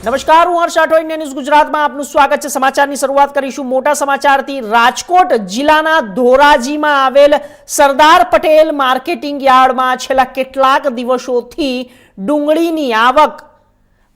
નમસ્કાર, હું હર્ષ Rathod, India news ગુજરાતમાં આપનું સ્વાગત છે। સમાચારની શરૂઆત કરીશું મોટા સમાચારથી। રાજકોટ જિલ્લાના ધોરાજીમાં આવેલ સરદાર પટેલ માર્કેટિંગ યાર્ડમાં છેલ્લા કેટલાક દિવસોથી ડુંગળીની આવક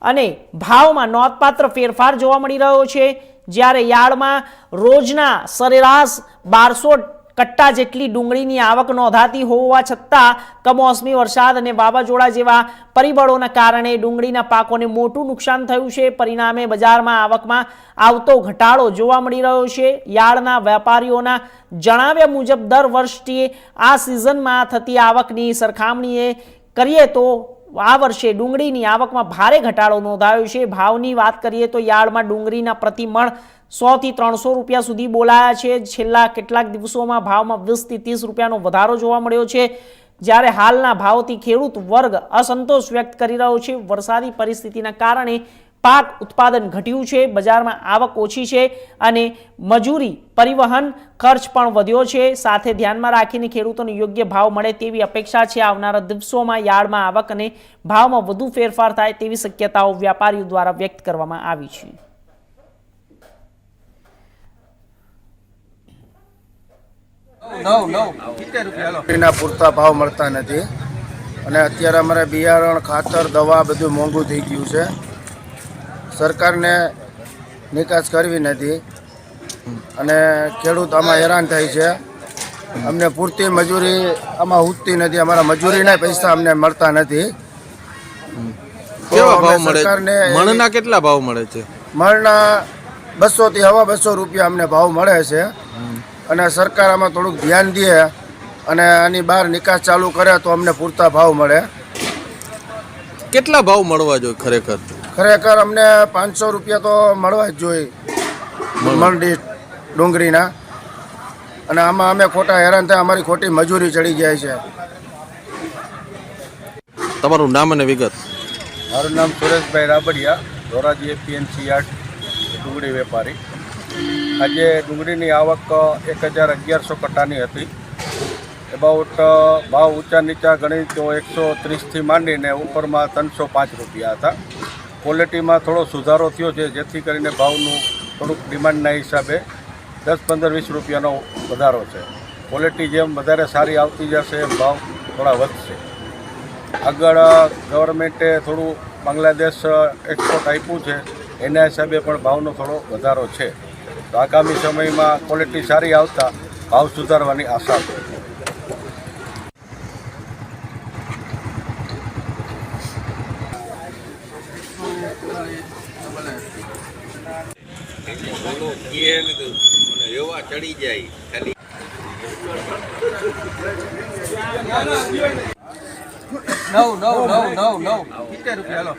અને ભાવમાં નોંધપાત્ર ફેરફાર જોવા મળી રહ્યો છે। જ્યારે યાર્ડમાં રોજના સરેરાશ 1200 કટ્ટા જેટલી ડુંગળીની આવક નોંધાતી હોવા છતાં કમોસમી વરસાદ અને વાવાઝોડા જેવા પરિબળોના કારણે ડુંગળીના પાકોને મોટું નુકસાન થયું છે। પરિણામે બજારમાં આવકમાં આવતો ઘટાડો જોવા મળી રહ્યો છે। યાર્ડના વેપારીઓના જણાવ્યા મુજબ દર વર્ષે આ સિઝનમાં થતી આવકની સરખામણીએ કરીએ તો આ વર્ષે ડુંગળીની આવકમાં ભારે ઘટાડો નોંધાયો છે। ભાવની વાત કરીએ તો યાર્ડમાં ડુંગળીના પ્રતિ મણ 100 થી 300 રૂપિયા સુધી બોલાયા છે। છેલ્લા કેટલાક દિવસોમાં ભાવમાં 20 થી 30 રૂપિયાનો વધારો જોવા મળ્યો છે। જ્યારે હાલના ભાવથી ખેડૂત વર્ગ અસંતોષ વ્યક્ત કરી રહ્યો છે। વરસાદી પરિસ્થિતિના કારણે પાક ઉત્પાદન ઘટ્યું છે, બજારમાં આવક ઓછી છે અને મજૂરી પરિવહન ખર્ચ પણ વધ્યો છે। સાથે ધ્યાનમાં રાખીને ખેડૂતોને યોગ્ય ભાવ મળે તેવી અપેક્ષા છે। આવનારા દિવસોમાં યાર્ડમાં આવક અને ભાવમાં વધુ ફેરફાર થાય તેવી શક્યતાઓ વ્યાપારીઓ દ્વારા વ્યક્ત કરવામાં આવી છે। પૂરતા ભાવ મળતા નથી અને અત્યારે અમારે બિયારણ, ખાતર, દવા બધું મોંઘું થઈ ગયું છે। સરકારને નિકાસ કરવી નથી અને ખેડૂત આમાં હેરાન થાય છે। અમને પૂરતી મજૂરી આમાં ઉઠતી નથી, અમારા મજૂરીના પૈસા અમને મળતા નથી। કેવા ભાવ મળે? મણના કેટલા ભાવ મળે છે? મણના 200 થી 250 રૂપિયા અમને ભાવ મળે છે અને સરકાર આમાં થોડુંક ધ્યાન દે અને આની બહાર નિકાસ ચાલુ કરે તો અમને પૂરતા ભાવ મળે। કેટલા ભાવ મળવા જોઈએ ખરેખર? ખરેખર અમને 500 રૂપિયા તો મળવા જ જોઈએ મણ દીઠ ડુંગળીના, અને આમાં અમે ખોટા હેરાન થાય, અમારી ખોટી મજૂરી ચડી જાય છે। તમારું નામ અને વિગત? મારું નામ સુરેશભાઈ રાબડિયા, ધોરાજી એપીએમસી યાર્ડ ડુંગળી વેપારી। આજે ડુંગળીની આવક 1100 કટ્ટાની હતી। એબાઉટ ભાવ ઊંચા નીચા ગણી તો 130થી માંડીને ઉપરમાં 305 રૂપિયા હતા। ક્વોલિટીમાં થોડો સુધારો થયો છે, જેથી કરીને ભાવનું થોડુંક ડિમાન્ડના હિસાબે 10-15-20 રૂપિયાનો વધારો છે। ક્વોલિટી જેમ વધારે સારી આવતી જશે ભાવ થોડા વધશે। આગળ ગવર્મેન્ટે થોડું બાંગ્લાદેશ એક્સપોર્ટ આપ્યું છે, એના હિસાબે પણ ભાવનો થોડો વધારો છે। તો આગામી સમયમાં ક્વોલિટી સારી આવતા ભાવ સુધારવાની આશા છે। ચડી જાય ખાલી ₹70 રૂપિયા